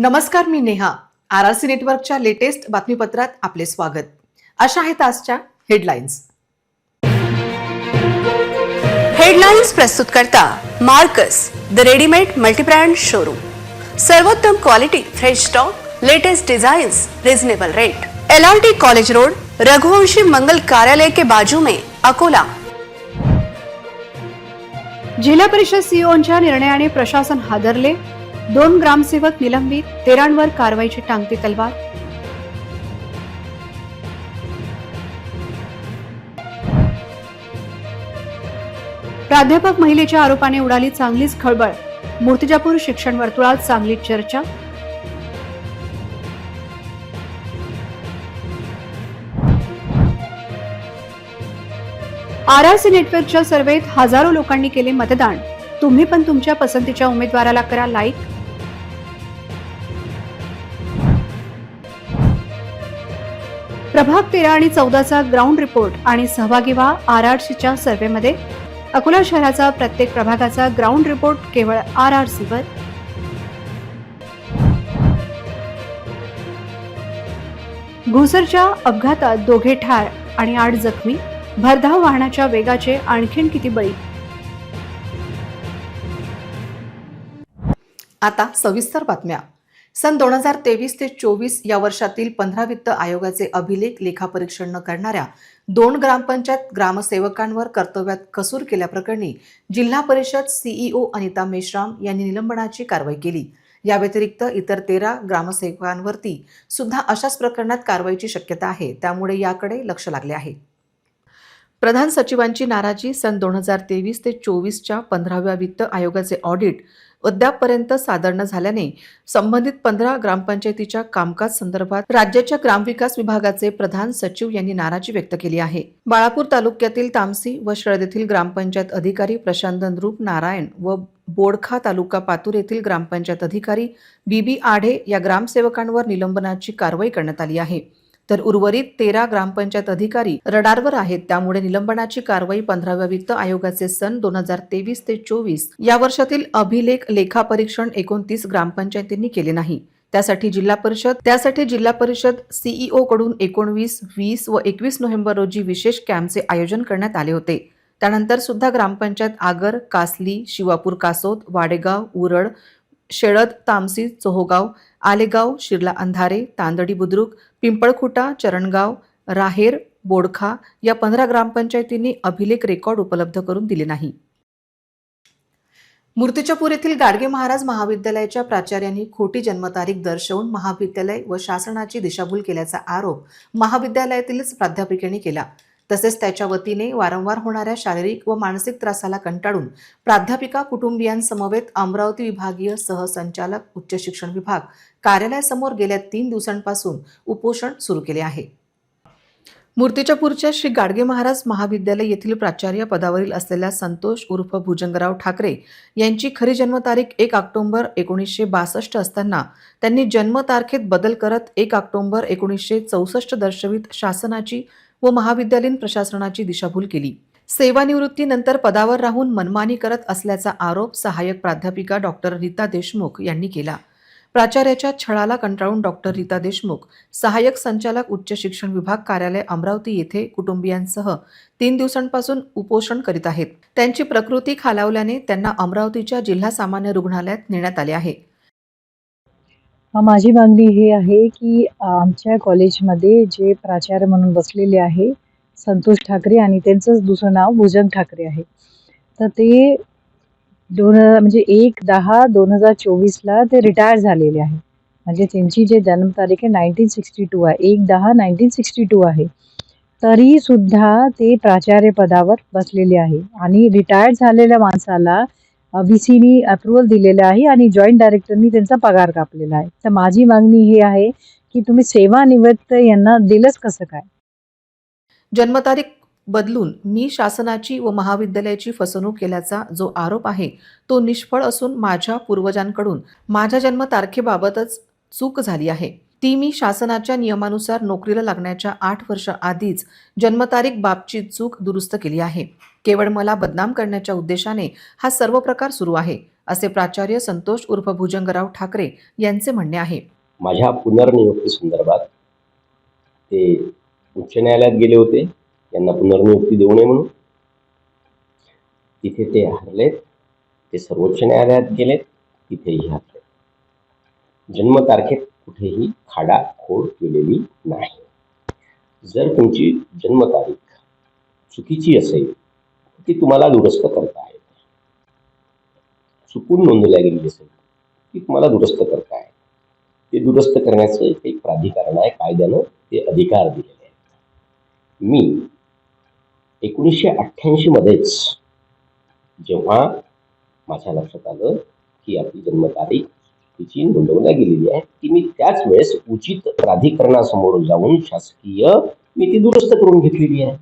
नमस्कार, मी नेहा. RRC नेटवर्कच्या लेटेस्ट बातमीपत्रात आपले स्वागत. अशा आहेत आजच्या हेडलाईन्स. हेडलाइन्स प्रस्तुत करता Marcus the readymade multibrand showroom. सर्वोत्तम quality, fresh stock, latest designs, reasonable rate. LRT college road, Raghuvanshi Mangal Karyalay के बाजू में, अकोला. जिल्हा परिषद सीईओंच्या निर्णयाने प्रशासन हादरले. 2 ग्रामसेवक निलंबित, 13 कारवाईची टांगती तलवार. प्राध्यापक महिलेच्या आरोपाने उडाली चांगलीच खळबळ. मूर्तिजापूर शिक्षण वर्तुळात चांगलीच चर्चा. RRC नेटवर्कच्या सर्वेत हजारो लोकांनी केले मतदान. तुम्ही पण तुमच्या पसंतीच्या उमेदवाराला करा लाईक. प्रभाग 13 आणि 14चा ग्राउंड रिपोर्ट आणि सहभागी व्हा RRCच्या सर्वेमध्ये. अकोला शहराचा प्रत्येक प्रभागाचा ग्राउंड रिपोर्ट केवळ RRCवर. घुसरच्या अपघातात 2 ठार आणि 8 जखमी. भरधाव वाहनाच्या वेगाचे आणखीन किती बळी. आता सविस्तर बातम्या. सन 2023 ते 24 या वर्षातील 15 वित्त आयोगाचे अभिलेख लेखापरीक्षण न करणाऱ्या 2 ग्रामपंचायत ग्रामसेवकांवर कर्तव्यात कसूर केल्याप्रकरणी जिल्हा परिषद सीईओ अनिता मेश्राम यांनी निलंबनाची कारवाई केली. या व्यतिरिक्त इतर 13 ग्रामसेवकांवरती सुद्धा अशाच प्रकरणात कारवाईची शक्यता आहे, त्यामुळे याकडे लक्ष लागले आहे. प्रधान सचिवांची नाराजी. सन 2023 ते 24च्या 15व्या वित्त आयोगाचे ऑडिट अद्यापपर्यंत सादर न झाल्याने संबंधित 15 ग्रामपंचायतीच्या कामकाज संदर्भात राज्याच्या ग्रामविकास विभागाचे प्रधान सचिव यांनी नाराजी व्यक्त केली आहे. बाळापूर तालुक्यातील तामसी व शरद येथील ग्रामपंचायत अधिकारी प्रशांत नृप नारायण व बोडखा तालुका पातूर येथील ग्रामपंचायत अधिकारी बीबी आढे या ग्रामसेवकांवर निलंबनाची कारवाई करण्यात आली आहे. तर उर्वरित 13 ग्रामपंचायत अधिकारी रडारवर आहेत. त्यामुळे निलंबनाची कारवाई 15व्या वित्त आयोगाचे सन 2023 ते 24 या वर्षातील अभिलेख लेखापरीक्षण 29 ग्रामपंचायतींनी केले नाही. त्यासाठी जिल्हा परिषद सीईओ कडून 19, 20 व 21 नोव्हेंबर रोजी विशेष कॅम्पचे आयोजन करण्यात आले होते. त्यानंतर सुद्धा ग्रामपंचायत आगर, कासली, शिवापूर कासोद, वाडेगाव, उरड, शेळद, तामसी, चोहोगाव, आलेगाव, शिरला अंधारे, तांदडी बुद्रुक, पिंपळखुटा, चरणगाव, राहेर, बोडखा या 15 ग्रामपंचायतींनी अभिलेख रेकॉर्ड उपलब्ध करून दिले नाही. मूर्तिजापूर येथील गाडगे महाराज महाविद्यालयाच्या प्राचार्यांनी खोटी जन्मतारीख दर्शवून महाविद्यालय व शासनाची दिशाभूल केल्याचा आरोप महाविद्यालयातीलच प्राध्यापिकेने केला. तसेच त्याच्या वतीने वारंवार होणाऱ्या शारीरिक व मानसिक त्रासाला कंटाळून प्राध्यापिका कुटुंबियांसमवेत अमरावती विभागीय सहसंचालक उच्च शिक्षण विभाग कार्यालयासमोर गेल्या 3 दिवसांपासून उपोषण सुरू केले आहे. मूर्तिजापूरच्या श्री गाडगे महाराज महाविद्यालय येथील प्राचार्य पदावरील असलेल्या संतोष उर्फ भुजंगराव ठाकरे यांची खरी जन्मतारीख 1 ऑक्टोबर 1962 असताना त्यांनी जन्मतारखेत बदल करत 1 ऑक्टोबर 1964 दर्शवित शासनाची व महाविद्यालयीन प्रशासनाची दिशाभूल केली. सेवानिवृत्तीनंतर पदावर राहून मनमानी करत असल्याचा आरोप सहाय्यक प्राध्यापिका डॉक्टर रीता देशमुख यांनी केला. प्राचार्याच्या छळाला कंटाळून डॉक्टर रीता देशमुख सहाय्यक संचालक उच्च शिक्षण विभाग कार्यालय अमरावती येथे कुटुंबियांसह 3 दिवसांपासून उपोषण करीत आहेत. त्यांची प्रकृती खालावल्याने त्यांना अमरावतीच्या जिल्हा सामान्य रुग्णालयात नेण्यात आले आहे. माझी मागणी हे आहे की आमच्या कॉलेजमध्ये जे प्राचार्य म्हणून बसलेले आहे संतोष ठाकरे आणि त्यांचंच दुसरं नाव भुजंग ठाकरे आहे, तर ते 1/10/2024 ते रिटायर झालेले आहे. म्हणजे त्यांची जे जन्मतारीख आहे 1962 आहे, 1/10/1962 आहे. तरी सुद्धा ते प्राचार्य पदावर बसलेले आहे आणि रिटायर झालेल्या माणसाला VCनी अप्रुव्हल दिलेलं आहे आणि जॉईंट डायरेक्टरनी त्यांचा पगार कापलेला आहे. तर माझी मागणी ही आहे की तुम्ही सेवानिवृत्त यांना दिलंच कसं काय. जन्मतारीख बदलून मी शासनाची व महाविद्यालयाची फसवणूक केल्याचा जो आरोप आहे तो निष्फळ असून माझ्या पूर्वजांकडून माझ्या जन्मतारखेबाबतच चूक झाली आहे. ती मी शासनाच्या नियमानुसार नोकरीला लागण्याच्या 8 वर्ष आधीच जन्मतारीख बाबतची चूक दुरुस्त केली आहे. केवळ मला बदनाम करण्याच्या उद्देशाने हा सर्व प्रकार सुरू आहे असे प्राचार्य संतोष उर्फ भुजंगराव ठाकरे यांचे म्हणणे आहे. माझ्या पुनर्नियुक्ती संदर्भात ते उच्च न्यायालयात गेले होते, यांना पुनर्नियुक्ती देऊ नये म्हणून. तिथे ते हरलेत. ते सर्वोच्च न्यायालयात गेलेत, तिथेही हरलेत. जन्मतारखेत कुठेही खाडाखोड केलेली नाही. जर तुमची जन्मतारीख चुकीची असेल ती तुम्हाला दुरुस्त करता येते. चुकून नोंदवल्या गेली असेल ती तुम्हाला दुरुस्त करता येते. ते दुरुस्त करण्याचं एक प्राधिकरण आहे, कायद्यानं ते अधिकार दिलेले आहेत. मी 1988 मध्येच जेव्हा माझ्या लक्षात आलं की आपली जन्मतारीख तिची नोंदवल्या गेलेली आहे, ती मी त्याच वेळेस उचित प्राधिकरणासमोर जाऊन शासकीय मी ती दुरुस्त करून घेतलेली आहे.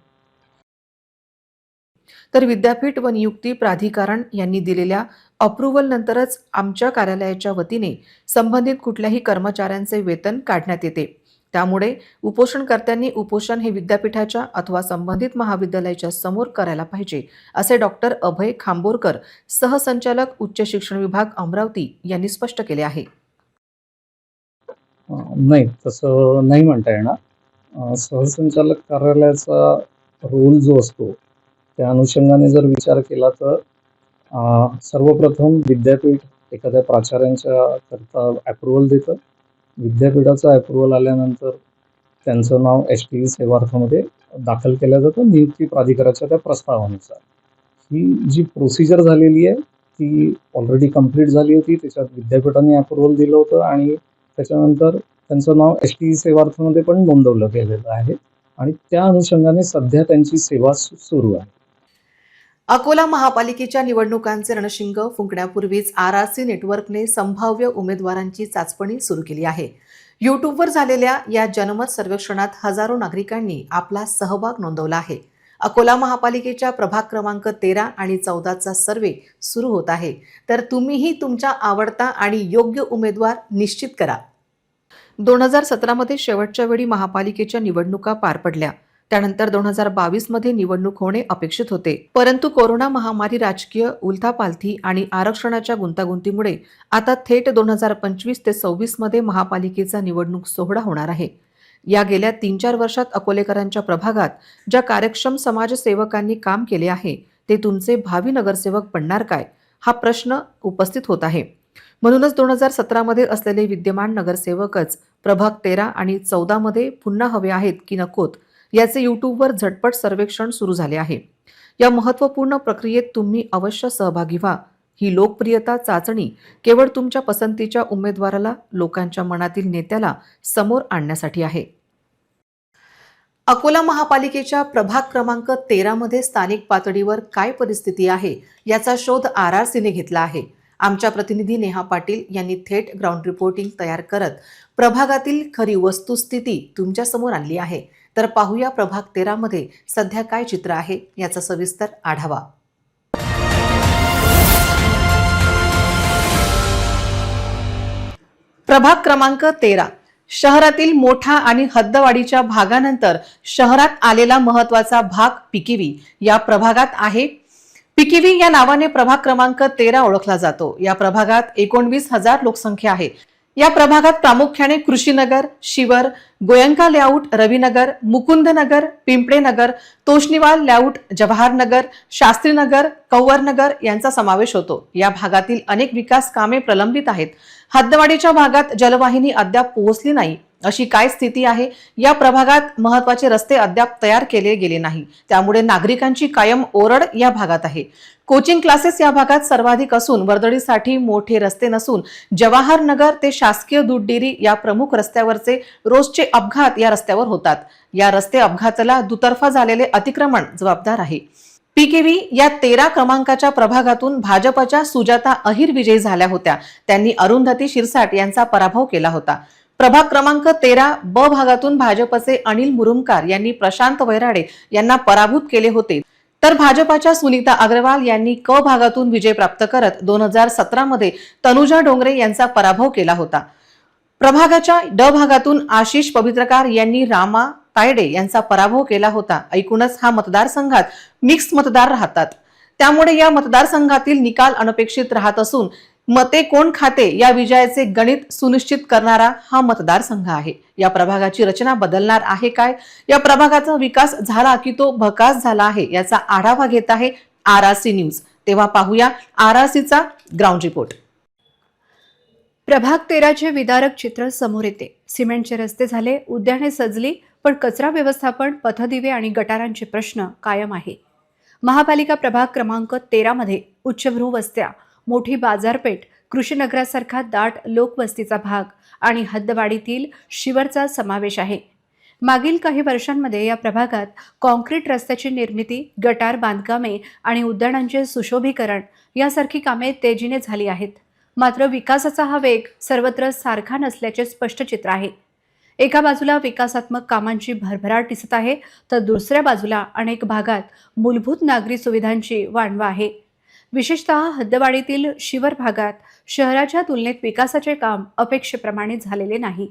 तर विद्यापीठ व नियुक्ती प्राधिकरण यांनी दिलेल्या अप्रूव्हल नंतरच आमच्या कार्यालयाच्या वतीने संबंधित कुठल्याही कर्मचाऱ्यांचे वेतन काढण्यात येते. त्यामुळे उपोषणकर्त्यांनी उपोषण हे विद्यापीठाच्या अथवा संबंधित महाविद्यालयाच्या समोर करायला पाहिजे, असे डॉक्टर अभय खांबोरकर, सहसंचालक उच्च शिक्षण विभाग अमरावती यांनी स्पष्ट केले आहे. नाही, तसं नाही म्हणता येणार. सहसंचालक कार्यालयाचा रोल जो असतो त्या अनुषंगाने जर विचार केला तर सर्वप्रथम विद्यापीठ एखाद्या प्राचार्यांच्या करता ॲप्रुव्हल देतं. विद्यापीठाचं ॲप्रुव्हल आल्यानंतर त्यांचं नाव STE सेवार्थामध्ये दाखल केलं जातं नियुक्ती प्राधिकरणाच्या त्या प्रस्तावानुसार. ही जी प्रोसिजर झालेली आहे ती ऑलरेडी कंप्लीट झाली होती. त्याच्यात विद्यापीठाने ॲप्रुव्हल दिलं होतं आणि त्याच्यानंतर त्यांचं नाव STE सेवार्थामध्ये पण नोंदवलं गेलेलं आहे आणि त्या अनुषंगाने सध्या त्यांची सेवा सुरू आहे. अकोला महापालिकेच्या निवडणुकांचे रणशिंग फुंकण्यापूर्वीच RRC नेटवर्कने संभाव्य उमेदवारांची चाचपणी सुरू केली आहे. यूट्यूबवर झालेल्या या जनमत सर्वेक्षणात हजारो नागरिकांनी आपला सहभाग नोंदवला आहे. अकोला महापालिकेच्या प्रभाग क्रमांक 13 आणि 14चा सर्वे सुरू होत आहे. तर तुम्हीही तुमचा आवडता आणि योग्य उमेदवार निश्चित करा. 2017 मध्ये शेवटच्या वेळी महापालिकेच्या निवडणुका पार पडल्या. त्यानंतर 2022 मध्ये निवडणूक होणे अपेक्षित होते, परंतु कोरोना महामारी, राजकीय उलथापालथी आणि आरक्षणाच्या गुंतागुंतीमुळे आता थेट 2025 ते 26 मध्ये महापालिकेचा निवडणूक सोहळा होणार आहे. या गेल्या 3-4 वर्षात अकोलेकरांच्या प्रभागात ज्या कार्यक्षम समाजसेवकांनी काम केले आहे ते तुमचे भावी नगरसेवक बनणार काय, हा प्रश्न उपस्थित होत आहे. म्हणूनच 2017 मध्ये असलेले विद्यमान नगरसेवकच प्रभाग 13 आणि 14 मध्ये पुन्हा हवे आहेत की नकोत याचे यूट्यूबवर झटपट सर्वेक्षण सुरू झाले आहे. या महत्त्वपूर्ण प्रक्रियेत तुम्ही अवश्य सहभागी व्हा. ही लोकप्रियता चाचणी केवळ तुमच्या पसंतीच्या उमेदवाराला, लोकांच्या मनातील नेत्याला समोर आणण्यासाठी आहे. अकोला महापालिकेच्या प्रभाग क्रमांक 13 मध्ये स्थानिक पातळीवर काय परिस्थिती आहे याचा शोध RRCने घेतला आहे. आमच्या प्रतिनिधी नेहा पाटील यांनी थेट ग्राउंड रिपोर्टिंग तयार करत प्रभागातील खरी वस्तुस्थिती तुमच्या समोर आणली आहे. तर पाहूया प्रभाग 13 मध्ये सध्या काय चित्र आहे याचा सविस्तर आढावा. प्रभाग क्रमांक 13 शहरातील मोठा आणि हद्दवाढीच्या भागानंतर शहरात आलेला महत्त्वाचा भाग पिकिवी या प्रभागात आहे. पिकिवी या नावाने प्रभाग क्रमांक 13 ओळखला जातो. या प्रभागात 19,000 लोकसंख्या आहे. या प्रभागात प्रामुख्याने कृषीनगर, शिवर, गोयंका लेआउट, रविनगर, मुकुंदनगर, पिंपळेनगर, तोष्णीवाल लेआउट, जवाहरनगर, शास्त्रीनगर, कौवरनगर यांचा समावेश होतो. या भागातील अनेक विकास कामे प्रलंबित आहेत. हद्दवाढीच्या भागात जलवाहिनी अद्याप पोहोचली नाही अशी काय स्थिती आहे. या प्रभागात महत्त्वाचे रस्ते अद्याप तयार केले गेले नाही, त्यामुळे नागरिकांची कायम ओरड या भागात आहे. कोचिंग क्लासेस या भागात सर्वाधिक असून वर्दळीसाठी मोठे रस्ते नसून जवाहरनगर ते शासकीय दूध डेअरी या प्रमुख रस्त्यावरचे रोजचे अपघात या रस्त्यावर होतात. या रस्ते अपघाताला दुतर्फा झालेले अतिक्रमण जबाबदार आहे. पिकेवी या 13 क्रमांकाच्या प्रभागातून भाजपच्या सुजाता अहिर विजयी झाल्या होत्या. त्यांनी अरुंधती शिरसाट यांचा पराभव केला होता. प्रभाग क्रमांक 13 ब भागातून भाजपचे अनिल मुरुमकार यांनी प्रशांत वैराडे यांना पराभूत केले होते. तर भाजपाच्या सुनीता अग्रवाल यांनी क भागातून विजय प्राप्त करत 2017 मध्ये तनुजा डोंगरे यांचा पराभव केला होता. प्रभागाच्या ड भागातून आशिष पवित्रकार यांनी रामा तायडे यांचा पराभव केला होता. एकूणच हा मतदारसंघात मिक्स मतदार राहतात. त्यामुळे या मतदारसंघातील निकाल अनपेक्षित राहत असून मते कोण खाते या विजयाचे गणित सुनिश्चित करणारा हा मतदारसंघ आहे. या प्रभागाची रचना बदलणार आहे काय, या प्रभागाचा विकास झाला की तो भकास झाला आहे, याचा आढावा घेत आहे RRC न्यूज. तेव्हा पाहूया RRCचा ग्राउंड रिपोर्ट. प्रभाग 13चे विदारक चित्र समोर येते. सिमेंटचे रस्ते झाले, उद्याने सजली, पण कचरा व्यवस्थापन, पथदिवे आणि गटारांचे प्रश्न कायम आहे. महापालिका प्रभाग क्रमांक 13 मध्ये उच्चभ्रू वस्त्या, मोठी बाजारपेठ, कृषीनगरासारखा दाट लोकवस्तीचा भाग आणि हद्दवाढीतील शिवरचा समावेश आहे. मागील काही वर्षांमध्ये या प्रभागात कॉन्क्रीट रस्त्याची निर्मिती, गटार बांधकामे आणि उद्यानांचे सुशोभीकरण यासारखी कामे तेजीने झाली आहेत. मात्र विकासाचा हा वेग सर्वत्र सारखा नसल्याचे स्पष्ट चित्र आहे. एका बाजूला विकासात्मक कामांची भरभराट दिसत आहे, तर दुसऱ्या बाजूला अनेक भागात मूलभूत नागरी सुविधांची वाणवा आहे. विशेषतः हद्दवाढीतील शिवर भागात शहराच्या तुलनेत विकासाचे काम अपेक्षेप्रमाणे झालेले नाही.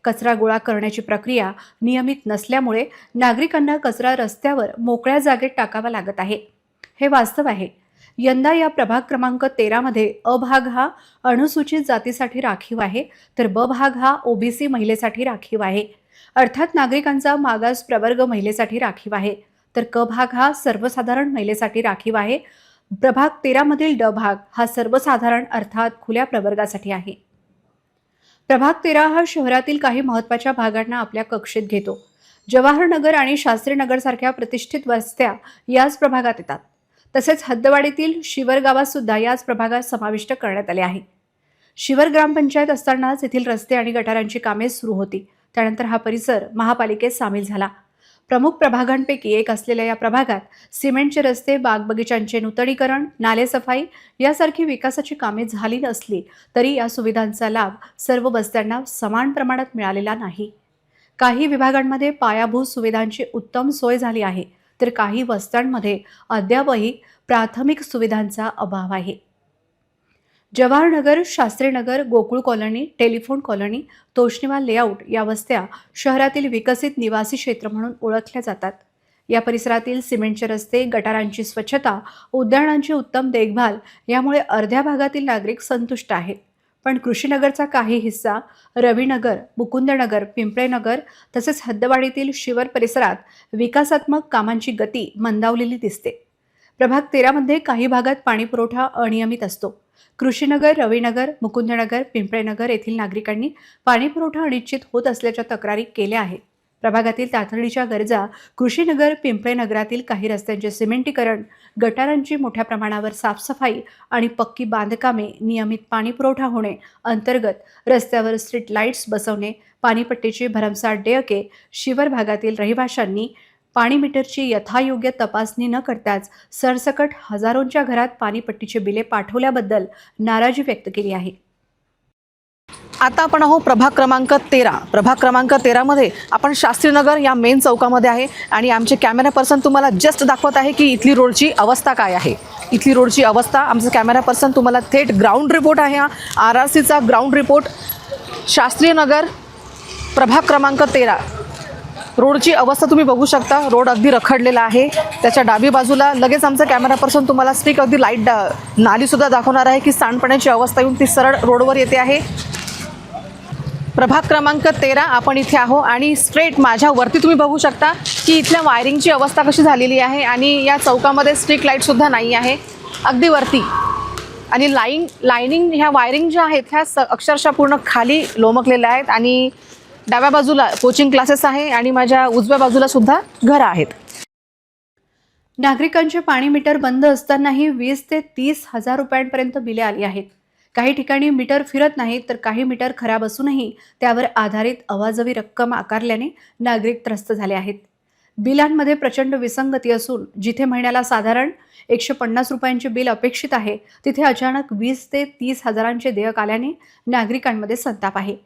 कचरा गोळा करण्याची प्रक्रिया नियमित नसल्यामुळे नागरिकांना कचरा रस्त्यावर मोकळ्या जागेत टाकावा लागत आहे. हे वास्तव आहे. यंदा या प्रभाग क्रमांक 13 मध्ये अ भाग हा अनुसूचित जातीसाठी राखीव आहे, तर ब भाग हा OBC महिलेसाठी राखीव आहे. अर्थात नागरिकांचा मागास प्रवर्ग महिलेसाठी राखीव आहे, तर क भाग हा सर्वसाधारण महिलेसाठी राखीव आहे. प्रभाग 13 मधील ड भाग हा सर्वसाधारण अर्थात खुल्या प्रवर्गासाठी आहे. प्रभाग 13 हा शहरातील काही महत्त्वाच्या भागांना आपल्या कक्षेत घेतो. जवाहरनगर आणि शास्त्रीनगर सारख्या प्रतिष्ठित वस्त्या याच प्रभागात येतात. तसेच हद्दवाढीतील शिवर गावात सुद्धा याच प्रभागात समाविष्ट करण्यात आले आहे. शिवर ग्रामपंचायत असतानाच येथील रस्ते आणि गटारांची कामे सुरू होती. त्यानंतर हा परिसर महापालिकेत सामील झाला. प्रमुख प्रभागांपैकी एक असलेल्या या प्रभागात सिमेंटचे रस्ते, बागबगीच्यांचे नूतनीकरण, नालेसफाई यासारखी विकासाची कामे झाली नसली तरी या सुविधांचा लाभ सर्व वस्त्यांना समान प्रमाणात मिळालेला नाही. काही विभागांमध्ये पायाभूत सुविधांची उत्तम सोय झाली आहे, तर काही वस्त्यांमध्ये अद्यापही प्राथमिक सुविधांचा अभाव आहे. Jawahar Nagar, Shastrinagar, Gokul colony, telephone colony, Toshniwal layout या वस्त्या शहरातील विकसित निवासी क्षेत्र म्हणून ओळखल्या जातात. या परिसरातील सिमेंटचे रस्ते, गटारांची स्वच्छता, उद्यानांची उत्तम देखभाल यामुळे अर्ध्या भागातील नागरिक संतुष्ट आहेत. पण कृषीनगरचा काही हिस्सा, रविनगर, मुकुंदनगर, पिंपळेनगर तसेच हद्दवाढीतील शिवर परिसरात विकासात्मक कामांची गती मंदावलेली दिसते. प्रभाग 13 मध्ये काही भागात पाणीपुरवठा अनियमित असतो. कृषीनगर, रविनगर, मुकुंदनगर, पिंपळेनगर येथील नागरिकांनी पाणीपुरवठा अनिश्चित होत असल्याच्या तक्रारी केल्या आहेत. प्रभागातील तातडीच्या गरजा कृषीनगर, पिंपळेनगरातील काही रस्त्यांचे सिमेंटीकरण, गटारांची मोठ्या प्रमाणावर साफसफाई आणि पक्की बांधकामे, नियमित पाणीपुरवठा होणे, अंतर्गत रस्त्यावर स्ट्रीट लाईट्स बसवणे, पाणीपट्टीची भरमसाठ देयके, शिवर भागातील रहिवाशांनी पाणी मीटरची यथायोग्य तपासणी न करताच सरसकट हजारोंच्या घरात पाणीपट्टीची बिले पाठवल्याबद्दल नाराजी व्यक्त केली आहे. आता आपण आहोत प्रभाग क्रमांक 13. प्रभाग क्रमांक 13 मध्ये आपण शास्त्रीनगर या मेन चौकामध्ये आहे आणि आमचे कॅमेरा पर्सन तुम्हाला जस्ट दाखवत आहे की इथली रोडची अवस्था काय आहे. इथली रोडची अवस्था आमचा कॅमेरा पर्सन तुम्हाला थेट ग्राउंड रिपोर्ट आहे हा RRCचा ग्राउंड रिपोर्ट. शास्त्रीनगर प्रभाग क्रमांक 13 रोडची अवस्था तुम्ही बघू शकता. रोड अगदी रखडलेला आहे. त्याच्या डावी बाजूला लगेच आमचा कॅमेरा पर्सन तुम्हाला स्ट्रीक अगदी लाईट नालीसुद्धा दाखवणार आहे की सांडपाण्याची अवस्था येऊन ती सरळ रोडवर येते आहे. प्रभाग क्रमांक 13 आपण इथे आहो आणि स्ट्रेट माझ्यावरती तुम्ही बघू शकता की इथल्या वायरिंगची अवस्था कशी झालेली आहे आणि या चौकामध्ये स्ट्रीट लाईटसुद्धा नाही आहे अगदी वरती. आणि लाईनिंग ह्या वायरिंग ज्या आहेत ह्या अक्षरशः पूर्ण खाली लोमकलेल्या आहेत आणि डाव्या बाजूला कोचिंग क्लासेस आहे आणि माझ्या उजव्या बाजूला सुद्धा घरं आहेत. नागरिकांचे पाणी मीटर बंद असतानाही 20 ते 30 हजार रुपयांपर्यंत बिले आली आहेत. काही ठिकाणी मीटर फिरत नाही तर काही मीटर खराब असूनही त्यावर आधारित अवाजवी रक्कम आकारल्याने नागरिक त्रस्त झाले आहेत. बिलांमध्ये प्रचंड विसंगती असून जिथे महिन्याला साधारण 150 रुपयांचे बिल अपेक्षित आहे तिथे अचानक 20 ते 30 हजारांचे देयक आल्याने नागरिकांमध्ये संताप आहे.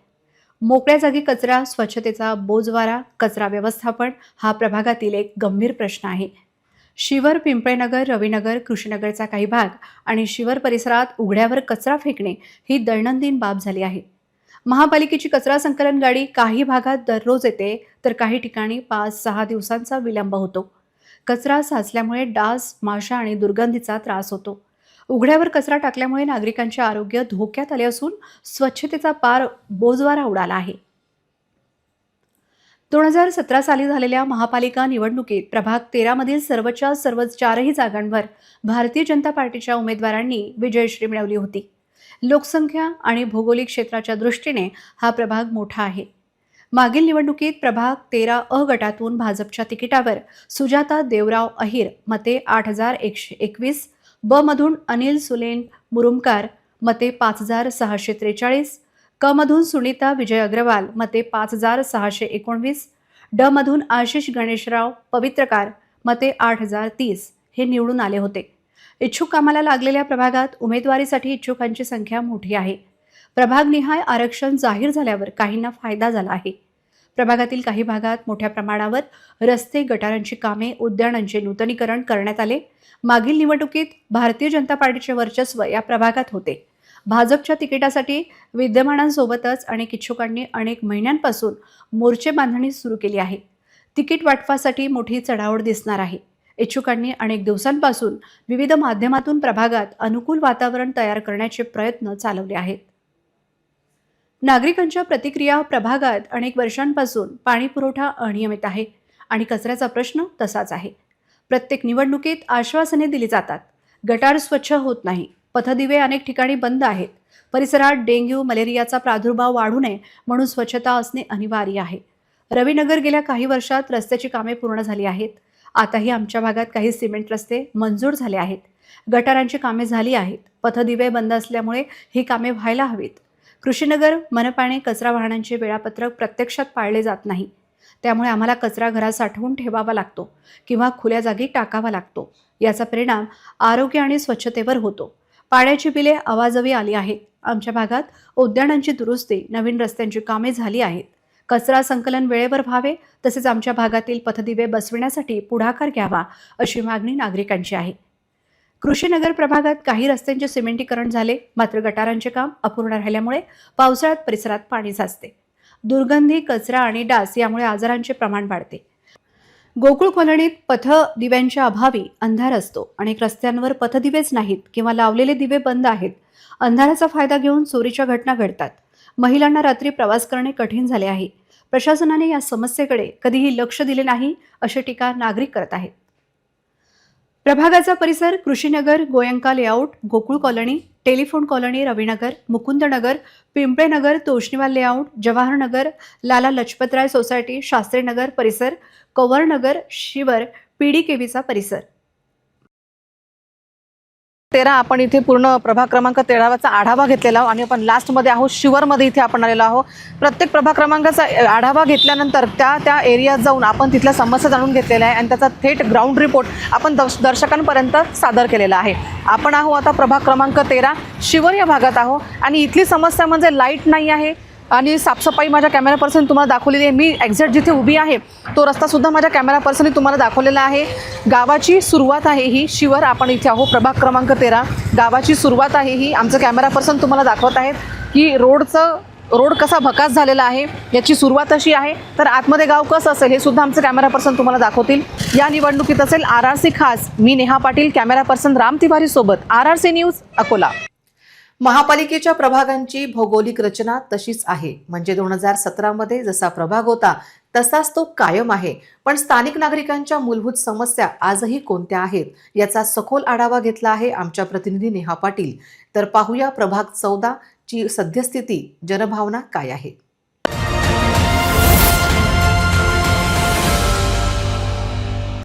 मोकळ्या जागी कचरा, स्वच्छतेचा बोजवारा, कचरा व्यवस्थापन हा प्रभागातील एक गंभीर प्रश्न आहे. शिवर, पिंपळेनगर, रविनगर, कृषीनगरचा काही भाग आणि शिवर परिसरात उघड्यावर कचरा फेकणे ही दैनंदिन बाब झाली आहे. महापालिकेची कचरा संकलन गाडी काही भागात दररोज येते तर काही ठिकाणी 5-6 दिवसांचा विलंब होतो. कचरा साचल्यामुळे डास, माशा आणि दुर्गंधीचा त्रास होतो. उघड्यावर कचरा टाकल्यामुळे नागरिकांचे आरोग्य धोक्यात आले असून स्वच्छतेचा पार बोजवारा उडाला आहे. 2017 साली झालेल्या महापालिका निवडणुकीत प्रभाग 13 मधील सर्वच्या सर्व 4ही जागांवर भारतीय जनता पार्टीच्या उमेदवारांनी विजयश्री मिळवली होती. लोकसंख्या आणि भौगोलिक क्षेत्राच्या दृष्टीने हा प्रभाग मोठा आहे. मागील निवडणुकीत प्रभाग 13 अ गटातून भाजपच्या तिकिटावर सुजाता देवराव अहिर मते 8,121, ब मधून अनिल सुलेन मुरुमकार मते 5,643, क मधून सुनीता विजय अग्रवाल मते 5,619, ड मधून आशिष गणेशराव पवित्रकार मते 8,030 हे निवडून आले होते. इच्छुक कामाला लागलेल्या प्रभागात उमेदवारीसाठी इच्छुकांची संख्या मोठी आहे. प्रभागनिहाय आरक्षण जाहीर झाल्यावर काहींना फायदा झाला आहे. प्रभागातील काही भागात मोठ्या प्रमाणावर रस्ते, गटारांची कामे, उद्यानांचे नूतनीकरण करण्यात आले. मागील निवडणुकीत भारतीय जनता पार्टीचे वर्चस्व या प्रभागात होते. भाजपच्या तिकिटासाठी विद्यमानांसोबतच अनेक इच्छुकांनी अनेक महिन्यांपासून मोर्चे बांधणी सुरू केली आहे. तिकीट वाटपासाठी मोठी चढाओढ दिसणार आहे. इच्छुकांनी अनेक दिवसांपासून विविध माध्यमातून प्रभागात अनुकूल वातावरण तयार करण्याचे प्रयत्न चालवले आहेत. नागरिकांच्या प्रतिक्रिया प्रभागात अनेक वर्षांपासून पाणी पुरवठा अनियमित आहे आणि कचऱ्याचा प्रश्न तसाच आहे. प्रत्येक निवडणुकीत आश्वासने दिली जातात. गटार स्वच्छ होत नाही. पथदिवे अनेक ठिकाणी बंद आहेत. परिसरात डेंग्यू, मलेरियाचा प्रादुर्भाव वाढू नये म्हणून स्वच्छता असणे अनिवार्य आहे. रविनगर गेल्या काही वर्षात रस्त्याची कामे पूर्ण झाली आहेत. आताही आमच्या भागात काही सिमेंट रस्ते मंजूर झाले आहेत. गटारांची कामे झाली आहेत. पथदिवे बंद असल्यामुळे ही कामे व्हायला हवीत. कृषीनगर मनपाने कचरा वाहनांचे वेळापत्रक प्रत्यक्षात पाळले जात नाही. त्यामुळे आम्हाला कचरा घरात साठवून ठेवावा लागतो किंवा खुल्या जागी टाकावा लागतो. याचा परिणाम आरोग्य आणि स्वच्छतेवर होतो. पाण्याची बिले अवाजवी आली आहेत. आमच्या भागात उद्यानांची दुरुस्ती, नवीन रस्त्यांची कामे झाली आहेत. कचरा संकलन वेळेवर व्हावे, तसेच आमच्या भागातील पथदिवे बसविण्यासाठी पुढाकार घ्यावा अशी मागणी नागरिकांची आहे. कृषीनगर प्रभागात काही रस्त्यांचे सिमेंटीकरण झाले, मात्र गटारांचे काम अपूर्ण राहिल्यामुळे पावसाळ्यात परिसरात पाणी साचते. दुर्गंधी, कचरा आणि डास यामुळे आजारांचे प्रमाण वाढते. गोकुळ कॉलनीत पथदिव्यांच्या अभावी अंधार असतो. अनेक रस्त्यांवर पथदिवेच नाहीत किंवा लावलेले दिवे बंद आहेत. अंधाराचा फायदा घेऊन चोरीच्या घटना घडतात. महिलांना रात्री प्रवास करणे कठीण झाले आहे. प्रशासनाने या समस्येकडे कधीही लक्ष दिले नाही अशी टीका नागरिक करत आहेत. प्रभागाचा परिसर Krishinagar, Goenka layout, Gokul colony, telephone colony, Ravinagar, Mukundnagar, Pimplenagar, Toshniwal layout, Jawaharnagar, Lala Lajpatrai society, Shastrinagar परिसर, कवरनगर, शिवर, पीडीकेव्हीचा परिसर. 13 आपण इथे पूर्ण प्रभाग क्रमांक 13चा आढावा घेतलेला आहोत आणि आपण लास्टमध्ये आहोत शिवरमध्ये इथे आपण आलेलो आहोत. प्रत्येक प्रभाग क्रमांकाचा आढावा घेतल्यानंतर त्या एरियात जाऊन आपण तिथल्या समस्या जाणून घेतलेल्या आहे आणि त्याचा थेट ग्राउंड रिपोर्ट आपण दर्शकांपर्यंत सादर केलेला आहे. आपण आहोत आता प्रभाग क्रमांक 13 शिवर या भागात आहोत आणि इथली समस्या म्हणजे लाईट नाही आहे आणि साफसफाई माझ्या कॅमेरा पर्सन तुम्हाला दाखवलेली आहे. मी एक्झॅक्ट जिथे उभी आहे तो रस्तासुद्धा माझ्या कॅमेरा पर्सनने तुम्हाला दाखवलेला आहे. गावाची सुरुवात आहे ही शिवर. आपण इथे आहोत प्रभाग क्रमांक 13. गावाची सुरुवात आहे ही. आमचं कॅमेरा पर्सन तुम्हाला दाखवत आहेत की रोड कसा भकास झालेला आहे, याची सुरुवात अशी आहे. तर आतमध्ये गाव कसं असेल हे सुद्धा आमचं कॅमेरा पर्सन तुम्हाला दाखवतील. या निवडणुकीत असेल RRC खास. मी नेहा पाटील, कॅमेरा पर्सन राम तिवारी सोबत, RRC न्यूज अकोला. महापालिकेच्या प्रभागांची भौगोलिक रचना तशीच आहे. म्हणजे 2017 मध्ये जसा प्रभाग होता तसाच तो कायम आहे. पण स्थानिक नागरिकांच्या मूलभूत समस्या आजही कोणत्या आहेत याचा सखोल आढावा घेतला आहे आमच्या प्रतिनिधी नेहा पाटील. तर पाहूया प्रभाग 14 ची सद्यस्थिती, जनभावना काय आहे.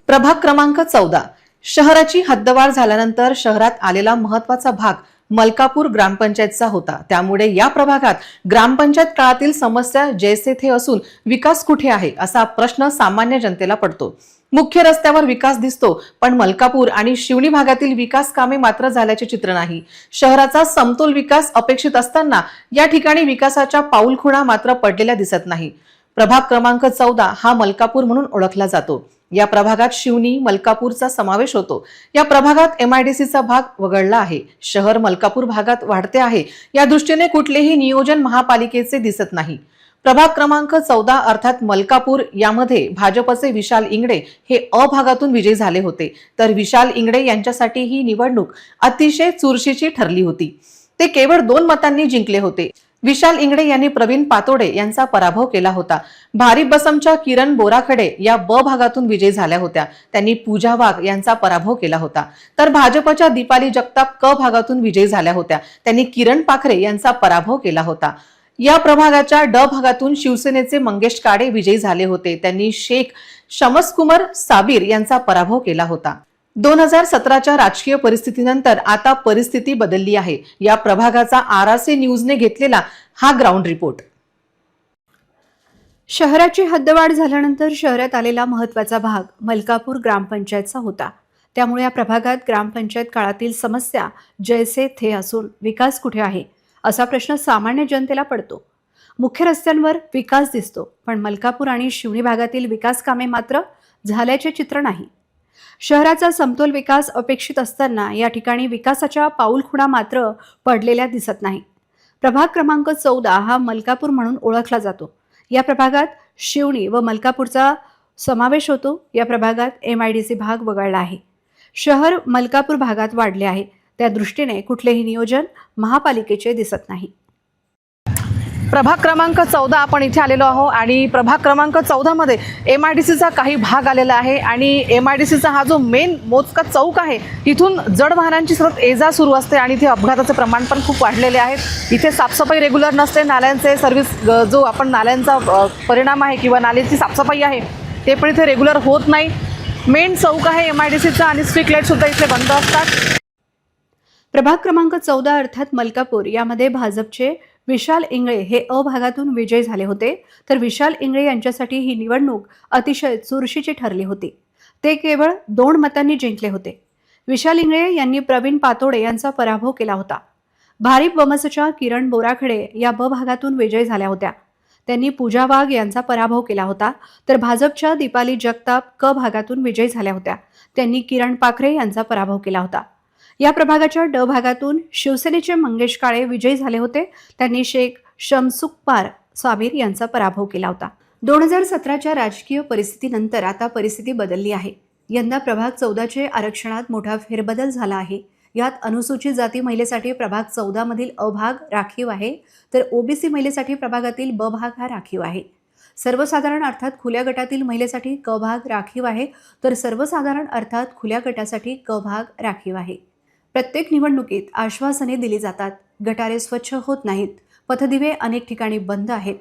प्रभाग क्रमांक 14. शहराची हद्दवाढ झाल्यानंतर शहरात आलेला महत्त्वाचा भाग मलकापूर ग्रामपंचायतचा होता. त्यामुळे या प्रभागात ग्रामपंचायत काळातील समस्या जैसे थे असून विकास कुठे आहे असा प्रश्न सामान्य जनतेला पडतो. मुख्य रस्त्यावर विकास दिसतो, पण मलकापूर आणि शिवणी भागातील विकास कामे मात्र झाल्याचे चित्र नाही. शहराचा समतोल विकास अपेक्षित असताना या ठिकाणी विकासाच्या पाऊलखुणा मात्र पडलेल्या दिसत नाही. प्रभाग क्रमांक 14 हा मलकापूर म्हणून ओळखला जातो. या प्रभागात शिवणी, मलकापूरचा समावेश होतो. या प्रभागात MIDCचा भाग वगळला आहे. शहर मलकापूर भागात वाढते आहे. या दृष्टीने कुठलेही नियोजन महापालिकेचे दिसत नाही. प्रभाग क्रमांक 14 अर्थात मलकापूर यामध्ये भाजपचे विशाल इंगडे हे अ भागातून विजयी झाले होते, तर विशाल इंगडे यांच्यासाठी ही निवडणूक अतिशय चुरशीची ठरली होती. ते केवळ 2 मतांनी जिंकले होते. विशाल इंगडे यांनी प्रवीण पातोडे यांचा पराभव केला होता. भारिप बसमच्या किरण बोराखडे या ब भागातून विजयी झाल्या होत्या. त्यांनी पूजा वाघ यांचा पराभव केला होता. तर भाजपच्या दीपाली जगताप क भागातून विजयी झाल्या होत्या. त्यांनी किरण पाखरे यांचा पराभव केला होता. या प्रभागाच्या ड भागातून शिवसेनेचे मंगेश काडे विजयी झाले होते. त्यांनी शेख शमसकुमार साबीर यांचा पराभव केला होता. 2017च्या राजकीय परिस्थितीनंतर आता परिस्थिती बदलली आहे. या प्रभागाचा आरआरसी न्यूजने घेतलेला हा ग्राउंड रिपोर्ट. शहराची हद्दवाढ झाल्यानंतर शहरात आलेला महत्त्वाचा भाग मलकापूर ग्रामपंचायतचा होता. त्यामुळे या प्रभागात ग्रामपंचायत काळातील समस्या जैसे थे असून विकास कुठे आहे असा प्रश्न सामान्य जनतेला पडतो. मुख्य रस्त्यांवर विकास दिसतो, पण मलकापूर आणि शिवणी भागातील विकास कामे मात्र झाल्याचे चित्र नाही. शहराचा समतोल विकास अपेक्षित असताना या ठिकाणी विकासाच्या पाऊलखुणा मात्र पडलेल्या दिसत नाही. प्रभाग क्रमांक 14 हा मलकापूर म्हणून ओळखला जातो. या प्रभागात शिवणी व मलकापूरचा समावेश होतो. या प्रभागात MIDC भाग वगळला आहे. शहर मलकापूर भागात वाढले आहे. त्या दृष्टीने कुठलेही नियोजन महापालिकेचे दिसत नाही. प्रभाग क्रमांक 14 आपण इथे आलेलो आहोत आणि प्रभाग क्रमांक 14 मध्ये MIDCचा काही भाग आलेला आहे आणि MIDCचा हा जो मेन मोजका चौक आहे, इथून जड वाहनांची सतत ये-जा सुरू असते आणि इथे अपघाताचे प्रमाण पण खूप वाढलेले आहे. इथे साफसफाई रेग्युलर नसते. नाल्यांचे सर्व्हिस जो आपण नाल्यांचा परिणाम आहे किंवा नाल्याची साफसफाई आहे ते पण इथे रेग्युलर होत नाही. मेन चौक आहे MIDCचा आणि स्ट्रीट लाईट सुद्धा इथे बंद असतात. प्रभाग क्रमांक 14 अर्थात मलकापूर यामध्ये भाजपचे विशाल इंगळे हे अ भागातून विजयी झाले होते, तर विशाल इंगळे यांच्यासाठी ही निवडणूक अतिशय चुरशीची ठरली होती. ते केवळ 2 मतांनी जिंकले होते. विशाल इंगळे यांनी प्रवीण पातोडे यांचा पराभव केला होता. भारिप बमसच्या किरण बोराखडे या ब भागातून विजयी झाल्या होत्या. त्यांनी पूजा वाघ यांचा पराभव केला होता, तर भाजपच्या दीपाली जगताप क भागातून विजयी झाल्या होत्या. त्यांनी किरण पाखरे यांचा पराभव केला होता. या प्रभागाच्या ड भागातून शिवसेनेचे मंगेश काळे विजयी झाले होते. त्यांनी शेख शमसुकमार साबीर यांचा पराभव केला होता. 2017च्या राजकीय परिस्थितीनंतर आता परिस्थिती बदलली आहे. यंदा प्रभाग 14चे आरक्षणात मोठा फेरबदल झाला आहे. यात अनुसूचित जाती महिलेसाठी प्रभाग 14 मधील अ भाग राखीव आहे, तर OBC महिलेसाठी प्रभागातील ब भाग हा राखीव आहे. सर्वसाधारण अर्थात खुल्या गटातील महिलेसाठी क भाग राखीव आहे, तर सर्वसाधारण अर्थात खुल्या गटासाठी क भाग राखीव आहे. प्रत्येक निवडणुकीत आश्वासने दिली जातात. गटारे स्वच्छ होत नाहीत. पथदिवे अनेक ठिकाणी बंद आहेत.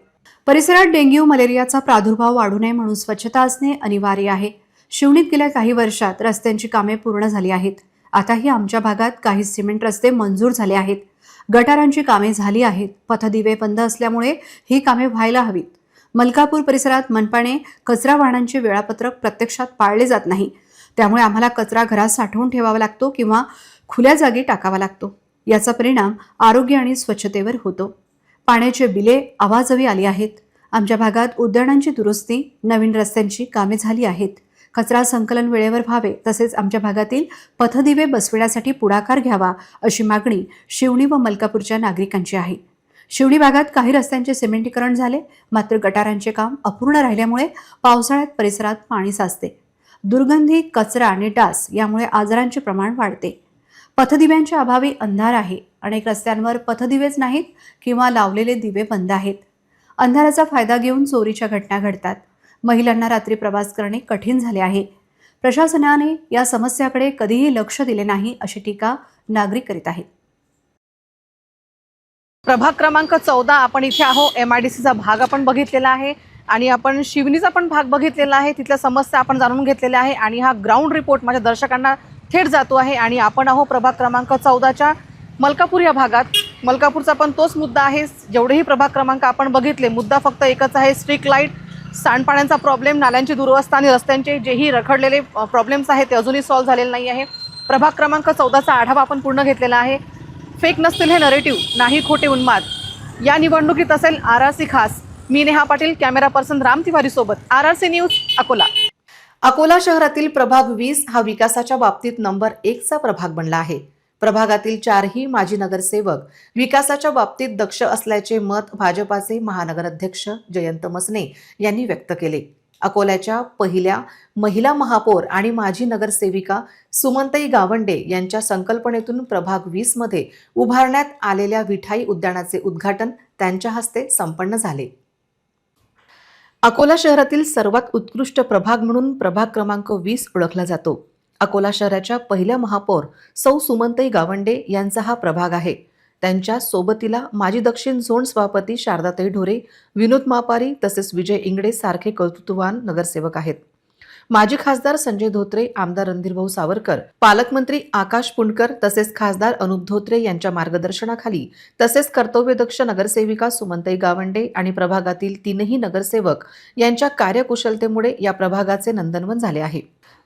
परिसरात डेंग्यू मलेरियाचा प्रादुर्भाव वाढू नये म्हणून स्वच्छता असणे अनिवार्य आहे. शिवणीत गेल्या काही वर्षात रस्त्यांची कामे पूर्ण झाली आहेत. आताही आमच्या भागात काही सिमेंट रस्ते मंजूर झाले आहेत. गटारांची कामे झाली आहेत. पथदिवे बंद असल्यामुळे ही कामे व्हायला हवीत. मलकापूर परिसरात मनपाने कचरा वाहनांचे वेळापत्रक प्रत्यक्षात पाळले जात नाही. त्यामुळे आम्हाला कचरा घरात साठवून ठेवावा लागतो किंवा खुल्या जागी टाकावा लागतो. याचा परिणाम आरोग्य आणि स्वच्छतेवर होतो. पाण्याचे बिले आवाजवी आली आहेत. आमच्या भागात उद्यानांची दुरुस्ती, नवीन रस्त्यांची कामे झाली आहेत. कचरा संकलन वेळेवर व्हावे, तसेच आमच्या भागातील पथदिवे बसविण्यासाठी पुढाकार घ्यावा अशी मागणी शिवणी व मलकापूरच्या नागरिकांची आहे. शिवणी भागात काही रस्त्यांचे सिमेंटीकरण झाले, मात्र गटारांचे काम अपूर्ण राहिल्यामुळे पावसाळ्यात परिसरात पाणी साचते. दुर्गंधी, कचरा आणि डास यामुळे आजारांचे प्रमाण वाढते. पथदिव्यांच्या अभावी अंधार आहे. अनेक रस्त्यांवर पथदिवेच नाहीत किंवा लावलेले दिवे बंद आहेत. अंधाराचा फायदा घेऊन चोरीच्या घटना घडतात. महिलांना रात्री प्रवास करणे कठीण झाले आहे. प्रशासनाने या समस्याकडे कधीही लक्ष दिले नाही अशी टीका नागरिक करीत आहेत. प्रभाग क्रमांक 14 आपण इथे आहोत. MIDCचा भाग आपण बघितलेला आहे आणि आपण शिवणीचा पण भाग बघितलेला आहे. तिथल्या समस्या आपण जाणून घेतलेल्या आहे आणि हा ग्राउंड रिपोर्ट माझ्या दर्शकांना थेट जातो आहे. आणि आपण आहोत प्रभाग क्रमांक 14च्या मलकापूर या भागात. मलकापूरचा पण तोच मुद्दा आहे. जेवढेही प्रभाग क्रमांक आपण बघितले, मुद्दा फक्त एकच आहे, स्ट्रीट लाईट, सांडपाण्याचा प्रॉब्लेम, नाल्यांची दुरवस्था आणि रस्त्यांचे जेही रखडलेले प्रॉब्लेम्स आहेत ते अजूनही सॉल्व्ह झालेले नाही आहे. प्रभाग क्रमांक 14चा आढावा आपण पूर्ण घेतलेला आहे. फेक नसतील हे नरेटिव्ह, नाही खोटे उन्माद. या निवडणुकीत असेल आरआरसी खास. मी नेहा पाटील, कॅमेरा पर्सन राम तिवारी सोबत, आरआरसी न्यूज, अकोला. अकोला शहरातील प्रभाग 20 हा विकासाच्या बाबतीत नंबर 1चा प्रभाग बनला आहे. प्रभागातील 4ही माजी नगरसेवक विकासाच्या बाबतीत दक्ष असल्याचे मत भाजपाचे महानगर अध्यक्ष जयंत मसने यांनी व्यक्त केले. अकोल्याच्या पहिल्या महिला महापौर आणि माजी नगरसेविका सुमनताई गावंडे यांच्या संकल्पनेतून प्रभाग 20 मध्ये उभारण्यात आलेल्या विठाई उद्यानाचे उद्घाटन त्यांच्या हस्ते संपन्न झाले. अकोला शहरातील सर्वात उत्कृष्ट प्रभाग म्हणून प्रभाग क्रमांक 20 ओळखला जातो. अकोला शहराच्या पहिल्या महापौर सौ सुमनताई गावंडे यांचा हा प्रभाग आहे. त्यांच्या सोबतीला माजी दक्षिण झोन सभापती शारदाताई ढोरे, विनोद मापारी तसेच विजय इंगडे सारखे कर्तृत्ववान नगरसेवक आहेत. माजी खासदार संजय धोत्रे, आमदार रणधीरभाऊ सावरकर, पालकमंत्री आकाश पुंडकर तसेच खासदार अनुप धोत्रे यांच्या मार्गदर्शनाखाली तसेच कर्तव्यदक्ष नगरसेविका सुमनताई गावंडे आणि प्रभागातील 3ही नगरसेवक यांच्या कार्यकुशलतेमुळे या प्रभागाचे नंदनवन झाले आहे.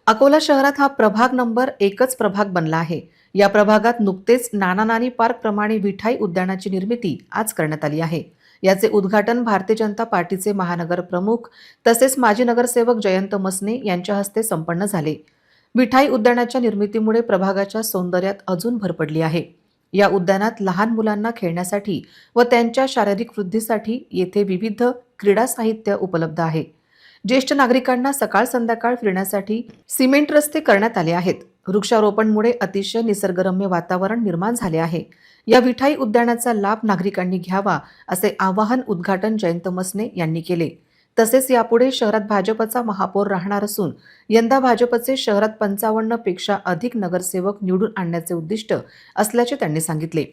अकोला शहरात हा प्रभाग नंबर 1च प्रभाग बनला आहे. या प्रभागात नुकतेच नाना नानी पार्क प्रमाणे विठाई उद्यानाची निर्मिती आज करण्यात आली आहे. याचे उद्घाटन भारतीय जनता पार्टीचे महानगर प्रमुख तसेच माजी नगरसेवक जयंत मसने यांच्या हस्ते संपन्न झाले. विठाई उद्यानाच्या निर्मितीमुळे प्रभागाच्या सौंदर्यात अजून भर पडली आहे. या उद्यानात लहान मुलांना खेळण्यासाठी व त्यांच्या शारीरिक वृद्धीसाठी येथे विविध क्रीडा साहित्य उपलब्ध आहे. ज्येष्ठ नागरिकांना सकाळ संध्याकाळ फिरण्यासाठी सिमेंट रस्ते करण्यात आले आहेत. वृक्षारोपणमुळे अतिशय निसर्गरम्य वातावरण निर्माण झाले आहे. या विठाई उद्यानाचा लाभ नागरिकांनी घ्यावा असे आवाहन उद्घाटन जयंत मसने यांनी केले. तसेच यापुढे शहरात भाजपचा महापौर राहणार असून यंदा भाजपचे शहरात 55 पेक्षा अधिक नगरसेवक निवडून आणण्याचे उद्दिष्ट असल्याचे त्यांनी सांगितले.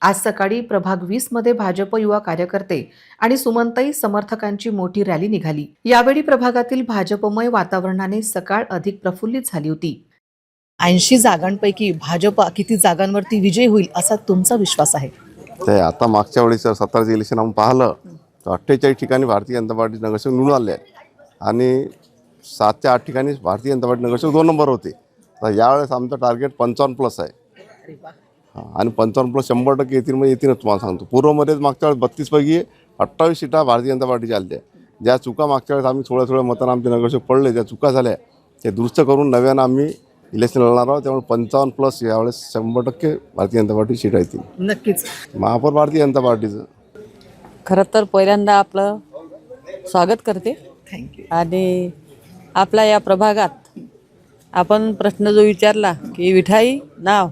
आज सकाळी प्रभाग 20 मध्ये भाजप युवा कार्यकर्ते आणि सुमनताई समर्थकांची मोठी रॅली निघाली. यावेळी प्रभागातील भाजपमय वातावरणाने सकाळ अधिक प्रफुल्लित झाली होती. 80 जागांपैकी भाजप किती जागांवरती विजय होईल असा तुमचा विश्वास आहे? ते आता मागच्या वेळेस 17चं इलेक्शन आपण पाहिलं तर 48 ठिकाणी भारतीय जनता पार्टी नगरसेवक निवडून आले आणि 7 ते 8 ठिकाणी भारतीय जनता पार्टी नगरसेवक 2 नंबर होते. तर यावेळेस आमचं टार्गेट 55+ आहे आणि 55+ 100% येतील म्हणजे येतीलच. तुम्हाला सांगतो पूर्वमध्येच मागच्या वेळेस 32 पैकी 28 सीटा भारतीय जनता पार्टीच्या आल्या. ज्या चुका मागच्या वेळेस आम्ही थोड्या मतांना आमचे नगरसेवक पडले, ज्या चुका झाल्या ते दुरुस्त करून नव्यानं आम्ही इलेक्शन लढणार आहोत. त्यामुळे 55+ यावेळेस 100% भारतीय जनता पार्टी सीट येतील. नक्कीच महापौर भारतीय जनता पार्टीचं. खरं तर पहिल्यांदा आपलं स्वागत करते थँक्यू. आणि आपल्या या प्रभागात आपण प्रश्न जो विचारला की विठाई नाव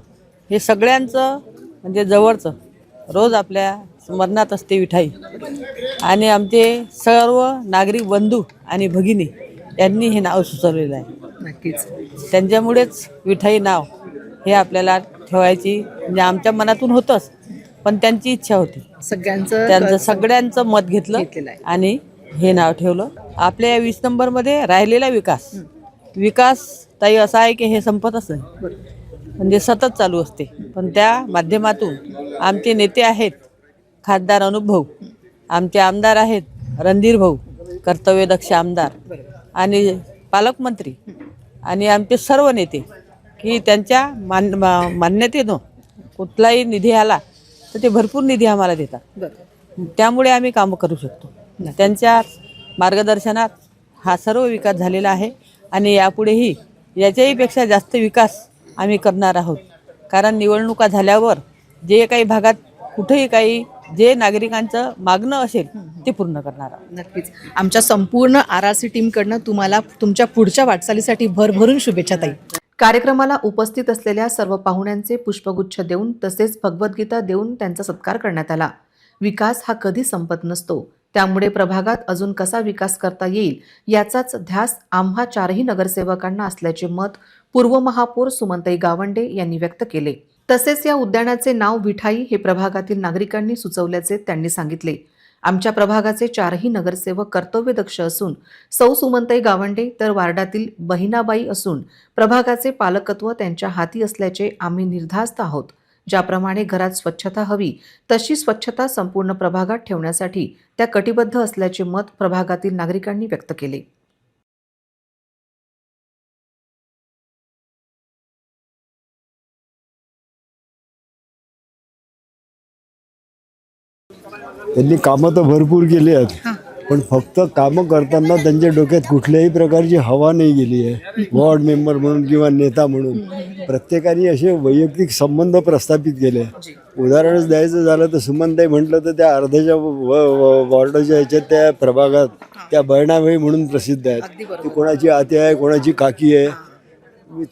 हे सगळ्यांचं म्हणजे जवळचं, रोज आपल्या स्मरणात असते विठाई. आणि आमचे सर्व नागरिक बंधू आणि भगिनी यांनी हे नाव सुचवलेलं आहे. नक्कीच त्यांच्यामुळेच विठाई नाव हे आपल्याला ठेवायची म्हणजे आमच्या मनातून होतंच, पण त्यांची इच्छा होती. त्यांचं सगळ्यांचं मत घेतलं आणि हे नाव ठेवलं. आपल्या या 20 नंबरमध्ये राहिलेला विकास ताई असा आहे की हे संपतच नाही, म्हणजे सतत चालू असते. पण त्या माध्यमातून आमचे नेते आहेत खासदार अनुप भाऊ, आमचे आमदार आहेत रणधीर भाऊ कर्तव्यदक्ष आमदार आणि पालकमंत्री आणि आमचे सर्व नेते की त्यांच्या मान्यतेनं कुठलाही निधी आला तर ते भरपूर निधी आम्हाला देतात. त्यामुळे आम्ही कामं करू शकतो. त्यांच्या मार्गदर्शनात हा सर्व विकास झालेला आहे आणि यापुढेही याच्याहीपेक्षा जास्त विकास आम्ही करणार आहोत. कारण निवडणुका झाल्यावर जे काही भागात कुठेही काही जे नागरिकांचं मागणं असेल ते पूर्ण करणार आहोत. नक्कीच. आमच्या संपूर्ण RRC टीमकडनं तुम्हाला तुमच्या पुढच्या वाटचालीसाठी भरभरून शुभेच्छा ताई. कार्यक्रमाला उपस्थित असलेल्या सर्व पाहुण्यांचे पुष्पगुच्छ देऊन तसेच भगवद्गीता देऊन त्यांचा सत्कार करण्यात आला. विकास हा कधी संपत नसतो, त्यामुळे प्रभागात अजून कसा विकास करता येईल याचाच ध्यास आम्हा 4ही नगरसेवकांना असल्याचे मत पूर्व महापौर सुमनताई गावंडे यांनी व्यक्त केले. तसेच या उद्यानाचे नाव विठाई हे प्रभागातील नागरिकांनी सुचवल्याचे त्यांनी सांगितले. आमच्या प्रभागाचे 4ही नगरसेवक कर्तव्यदक्ष असून सौ सुमनताई गावंडे तर वार्डातील बहिणाबाई असून प्रभागाचे पालकत्व त्यांच्या हाती असल्याचे आम्ही निर्धास्त आहोत. ज्याप्रमाणे घरात स्वच्छता हवी तशी स्वच्छता संपूर्ण प्रभागात ठेवण्यासाठी त्या कटिबद्ध असल्याचे मत प्रभागातील नागरिकांनी व्यक्त केले. त्यांनी कामं तर भरपूर केली आहेत, पण फक्त कामं करताना त्यांच्या डोक्यात कुठल्याही प्रकारची हवा नाही गेली आहे. वॉर्ड मेंबर म्हणून किंवा नेता म्हणून प्रत्येकाने असे वैयक्तिक संबंध प्रस्थापित केले. उदाहरणच द्यायचं झालं तर सुमनताई म्हटलं तर त्या अर्ध्याच्या वॉर्डाच्या ह्याच्यात त्या प्रभागात त्या बहिणाबाई म्हणून प्रसिद्ध आहेत. ती कोणाची आते आहे, कोणाची काकी आहे.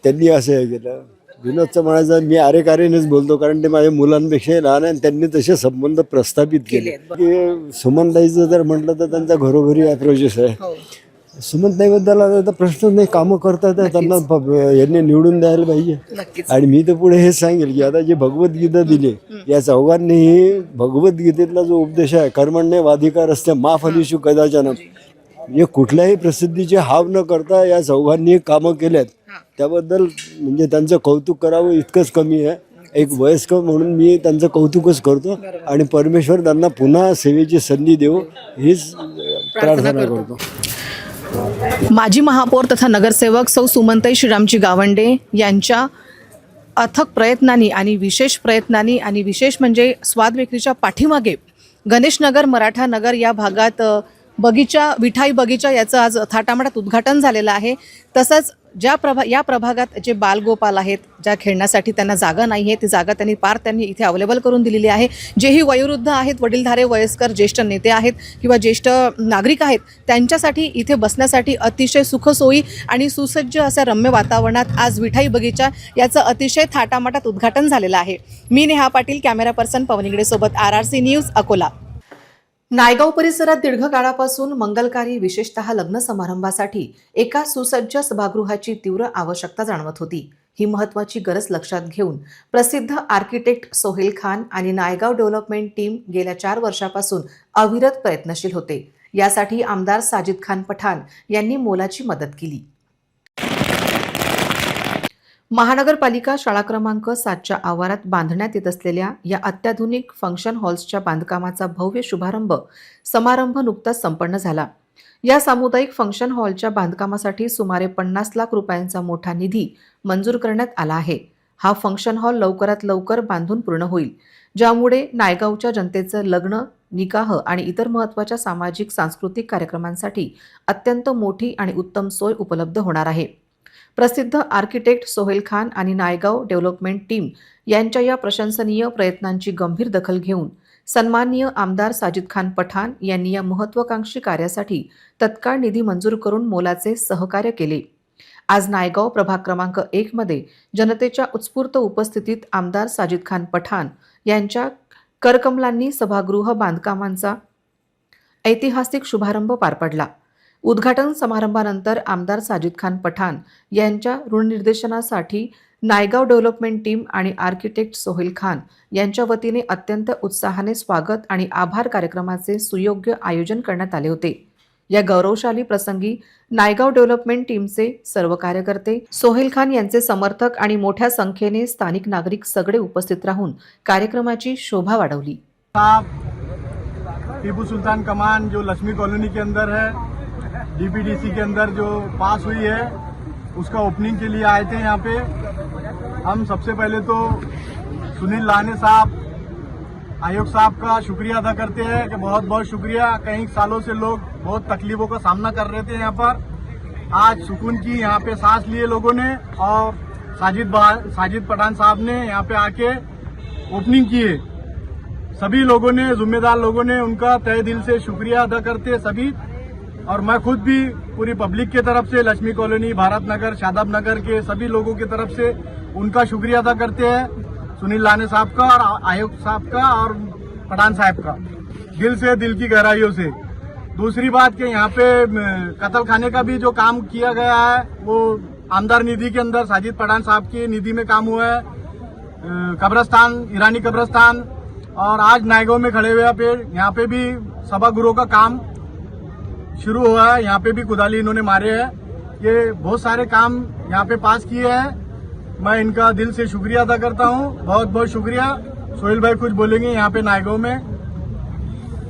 त्यांनी असं हे केलं. विनोदचं म्हणायचं मी आरेकारेनेच बोलतो कारण ते माझ्या मुलांपेक्षाही लहान आहे आणि त्यांनी तसे संबंध प्रस्थापित केले. की सुमनताईचं जर म्हटलं तर त्यांचा घरोघरी अप्रोचेस आहे. सुमनताईबद्दल आता प्रश्नच नाही, कामं करतात त्यांना यांनी निवडून द्यायला पाहिजे. आणि मी तर पुढे हेच सांगेल की आता जे भगवद्गीता दिली या चौघांनीही भगवद्गीतेतला जो उपदेश आहे कर्मण्येवाधिकारस्ते मा फलेषु कदाचन, म्हणजे कुठल्याही प्रसिद्धीचे हाव न करता या चौघांनी कामं केल्यात. त्याबद्दल म्हणजे त्यांचं कौतुक करावं इतकंच कमी आहे. एक वयस्कर म्हणून मी त्यांचं कौतुकच करतो आणि परमेश्वर त्यांना पुन्हा सेवेची संधी देऊ हीच प्रार्थना करतो. माजी महापौर तथा नगरसेवक सौ सुमनताई श्रीरामजी गावंडे यांच्या अथक प्रयत्नांनी आणि विशेष प्रयत्नांनी आणि विशेष म्हणजे स्वाद विक्रीच्या पाठीमागे गणेशनगर, मराठा नगर या भागात बगीचा, विठाई बगीचा याचं आज थाटामाटात उद्घाटन झालेलं आहे. तसंच या प्रभागात जे बालगोपाल आहेत, ज्या खेळण्यासाठी त्यांना जागा नाही आहे, ती जागा त्यांनी इथे अवेलेबल करून दिलेली आहे. जेही वयोवृद्ध आहेत, वडीलधारे, वयस्कर, ज्येष्ठ नेते आहेत किंवा ज्येष्ठ नागरिक आहेत, त्यांच्यासाठी इथे बसण्यासाठी अतिशय सुखसोयी आणि सुसज्ज अशा रम्य वातावरणात आज विठाई बगीचा याचं अतिशय थाटामाटात उद्घाटन झालेलं आहे. मी नेहा पाटील, कॅमेरा पर्सन पवन इंगळे सोबत RRC न्यूज, अकोला. नायगाव परिसरात दीर्घकाळापासून मंगलकारी विशेषतः लग्न समारंभासाठी एका सुसज्ज सभागृहाची तीव्र आवश्यकता जाणवत होती. ही महत्त्वाची गरज लक्षात घेऊन प्रसिद्ध आर्किटेक्ट सोहेल खान आणि नायगाव डेव्हलपमेंट टीम गेल्या 4 वर्षापासून अविरत प्रयत्नशील होते. यासाठी आमदार साजिद खान पठाण यांनी मोलाची मदत केली. महानगरपालिका शाळा क्रमांक 7च्या आवारात बांधण्यात येत असलेल्या या अत्याधुनिक फंक्शन हॉल्सच्या बांधकामाचा भव्य समारंभ नुकताच संपन्न झाला. या सामुदायिक फंक्शन हॉलच्या बांधकामासाठी सुमारे 50 लाख रुपयांचा मोठा निधी मंजूर करण्यात आला आहे. हा फंक्शन हॉल लवकरात लवकर बांधून पूर्ण होईल, ज्यामुळे नायगावच्या जनतेचं लग्न, निकाह आणि इतर महत्त्वाच्या सामाजिक सांस्कृतिक कार्यक्रमांसाठी अत्यंत मोठी आणि उत्तम सोय उपलब्ध होणार आहे. प्रसिद्ध आर्किटेक्ट सोहेल खान आणि नायगाव डेव्हलपमेंट टीम यांच्या या प्रशंसनीय प्रयत्नांची गंभीर दखल घेऊन सन्माननीय आमदार साजिद खान पठाण यांनी या महत्त्वाकांक्षी कार्यासाठी तत्काळ निधी मंजूर करून मोलाचे सहकार्य केले. आज नायगाव प्रभाग क्रमांक 1 मध्ये जनतेच्या उत्स्फूर्त उपस्थितीत आमदार साजिद खान पठाण यांच्या करकमलांनी सभागृह बांधकामांचा ऐतिहासिक शुभारंभ पार पडला. उद्घाटन समारंभानंतर आमदार साजिद खान पठाण यांच्या ऋणनिर्देशनासाठी नायगाव डेव्हलपमेंट टीम आणि आर्किटेक्ट सोहेल खान यांच्या वतीने अत्यंत उत्साहाने स्वागत आणि आभार कार्यक्रमाचे सुयोग्य आयोजन करण्यात आले होते. या गौरवशाली प्रसंगी नायगाव डेव्हलपमेंट टीमचे सर्व कार्यकर्ते, सोहेल खान यांचे समर्थक आणि मोठ्या संख्येने स्थानिक नागरिक सगळे उपस्थित राहून कार्यक्रमाची शोभा वाढवली. टीपू सुल्तान कमान जो लक्ष्मी कॉलोनी के अंदर है, DPDC के अंदर जो पास हुई है, उसका ओपनिंग के लिए आए थे यहाँ पे. हम सबसे पहले तो सुनील लाने साहब, आयोग साहब का शुक्रिया अदा करते हैं कि बहुत बहुत शुक्रिया. कई सालों से लोग बहुत तकलीफों का सामना कर रहे थे यहाँ पर. आज सुकून की यहाँ पे सांस लिए लोगों ने और साजिद पठान साहब ने यहाँ पे आके ओपनिंग की है. सभी लोगों ने, जिम्मेदार लोगों ने उनका तहे दिल से शुक्रिया अदा करते हैं सभी. और मैं खुद भी पूरी पब्लिक की तरफ से, लक्ष्मी कॉलोनी, भारत नगर, शादाब नगर के सभी लोगों की तरफ से उनका शुक्रिया अदा करते हैं. सुनील लाने साहब का और आयोग साहब का और पठान साहब का दिल से, दिल की गहराइयों से. दूसरी बात कि यहाँ पे कत्ल खाने का भी जो काम किया गया है वो आमदार निधि के अंदर साजिद पठान साहब की निधि में काम हुआ है. कब्रस्तान, ईरानी कब्रस्तान, और आज नायगांव में खड़े हुए पे यहाँ पे भी सभागृह का काम शुरू हुआ है. यहाँ पे भी कुदाली इन्होंने मारे हैं. ये बहुत सारे काम यहाँ पे पास किए हैं. मैं इनका दिल से शुक्रिया अदा करता हूँ. बहुत बहुत शुक्रिया. सोहेल भाई कुछ बोलेंगे यहाँ पे नायगांव में.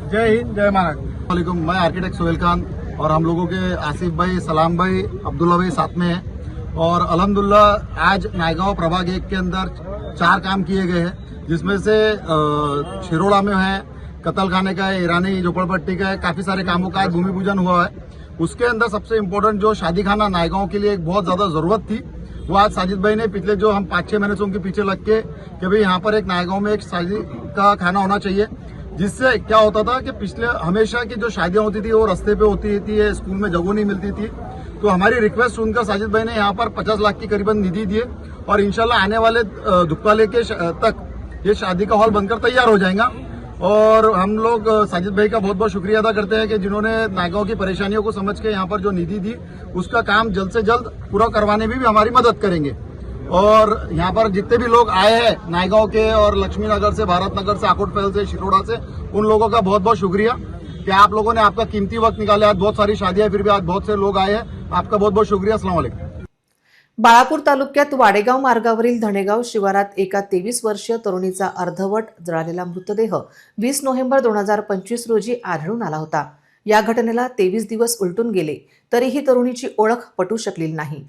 जय हिंद, जय महाराष्ट्र. मैं आर्किटेक्ट सोहेल खान और हम लोगों के आसिफ भाई, सलाम भाई, अब्दुल्ला भाई साथ में हैं. और अल्हम्दुलिल्लाह आज नायगांव प्रभाग 1 के अंदर 4 काम किए गए हैं, जिसमें से शिरोड़ा में है, कत्ल खाने का है, ईरानी झोपड़पट्टी का है, काफी सारे कामों का भूमि पूजन हुआ है. उसके अंदर सबसे इम्पोर्टेंट जो शादी खाना नायगांव के लिए एक बहुत ज्यादा जरूरत थी, वो आज साजिद भाई ने पिछले जो हम 5-6 महीने से उनके पीछे लग के कि भाई यहाँ पर एक नायगांव में एक शादी का खाना होना चाहिए, जिससे क्या होता था कि पिछले हमेशा की जो शादियां होती थी वो रास्ते पे होती थी, स्कूल में जगह नहीं मिलती थी। तो हमारी रिक्वेस्ट सुनकर साजिद भाई ने यहाँ पर 50 लाख की करीबन निधि दी और इंशाल्लाह आने वाले दुखपाले के तक ये शादी का हॉल बनकर तैयार हो जाएगा। और हम लोग साजिद भाई का बहुत बहुत शुक्रिया अदा करते हैं कि जिन्होंने नायगांव की परेशानियों को समझ के यहाँ पर जो निधि दी उसका काम जल्द से जल्द पूरा करवाने में भी हमारी मदद करेंगे। और यहाँ पर जितने भी लोग आए हैं नायगांव के और लक्ष्मी नगर से, भारत नगर से, आकोट पहल से, शिरोड़ा से, उन लोगों का बहुत बहुत शुक्रिया कि आप लोगों ने आपका कीमती वक्त निकाले। आज बहुत सारी शादियां फिर भी आज बहुत से लोग आए हैं, आपका बहुत बहुत शुक्रिया। अस्सलाम वालेकुम। बाळापूर तालुक्यात वाडेगाव मार्गावरील धणेगाव शिवारात एका 23 वर्षीय तरुणीचा अर्धवट जळालेला मृतदेह 20 नोव्हेंबर 2025 रोजी आढळून आला होता। या घटनेला 23 दिवस उलटून गेले तरीही तरुणीची ओळख पटू शकलेली नाही।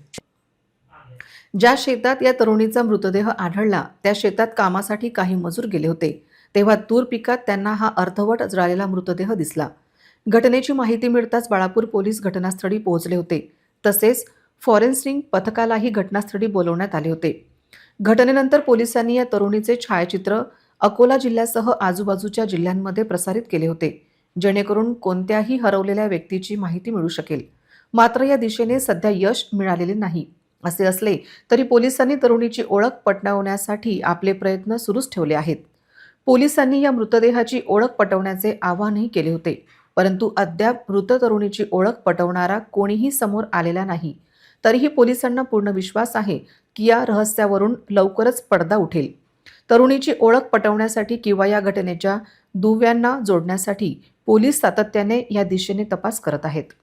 ज्या शेतात या तरुणीचा मृतदेह आढळला त्या शेतात कामासाठी काही मजूर गेले होते, तेव्हा तूर पिकात त्यांना हा अर्धवट जळालेला मृतदेह दिसला। घटनेची माहिती मिळताच बाळापूर पोलीस घटनास्थळी पोहोचले होते, तसेच फॉरेन्सिक पथकालाही घटनास्थळी बोलवण्यात आले होते। घटनेनंतर पोलिसांनी या तरुणीचे छायाचित्र अकोला जिल्ह्यासह आजूबाजूच्या जिल्ह्यांमध्ये प्रसारित केले होते, जेणेकरून कोणत्याही हरवलेल्या व्यक्तीची माहिती मिळू शकेल। मात्र या दिशेने सध्या यश मिळालेले नाही। असे असले तरी पोलिसांनी तरुणीची ओळख पटवण्यासाठी आपले प्रयत्न सुरूच ठेवले आहेत। पोलिसांनी या मृतदेहाची ओळख पटवण्याचे आवाहनही केले होते, परंतु अद्याप मृत तरुणीची ओळख पटवणारा कोणीही समोर आलेला नाही। तरीही पोलिसांना पूर्ण विश्वास आहे की या रहस्यावरून लवकरच पडदा उठेल। तरुणीची ओळख पटवण्यासाठी किंवा या घटनेच्या दुव्यांना जोडण्यासाठी पोलीस सातत्याने या दिशेने तपास करत आहेत।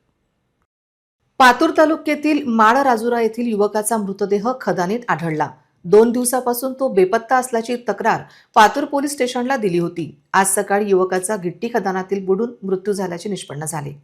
पातूर तालुक्यातील माळराजुरा येथील युवकाचा मृतदेह खदानीत आढळला। 2 दिवसापासून तो बेपत्ता असल्याची तक्रार पातूर पोलीस स्टेशनला दिली होती। आज सकाळी युवकाचा गिट्टी खदानातील बुडून मृत्यू झाल्याचे निष्पन्न झाले।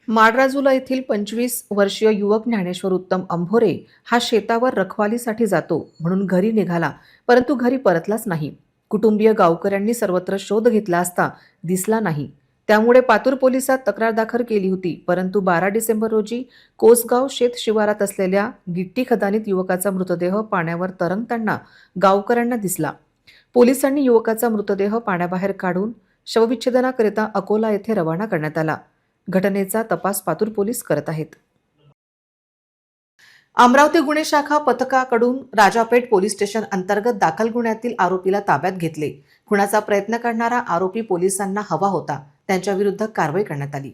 माळराजुला येथील 25 वर्षीय युवक ज्ञानेश्वर उत्तम अंभोरे हा शेतावर रखवालीसाठी जातो म्हणून घरी निघाला, परंतु घरी परतलाच नाही। कुटुंबीय गावकऱ्यांनी सर्वत्र शोध घेतला असता दिसला नाही, त्यामुळे पातूर पोलिसात तक्रार दाखल केली होती, परंतु 12 डिसेंबर रोजी कोसगाव शेत शिवारात असलेल्या गिट्टी खदानीत युवकाचा मृतदेह पाण्यावर तरंगताना गावकऱ्यांना दिसला। पोलिसांनी युवकाचा मृतदेह पाण्याबाहेर काढून शवविच्छेदनाकरिता अकोला येथे रवाना करण्यात आला। घटनेचा तपास पातूर पोलीस करत आहेत। अमरावती गुन्हे शाखा पथकाकडून राजापेठ पोलीस स्टेशन अंतर्गत दाखल गुन्ह्यातील आरोपीला ताब्यात घेतले। खुनाचा प्रयत्न करणारा आरोपी पोलिसांना हवा होता, त्यांच्या विरुद्ध कारवाई करण्यात आली।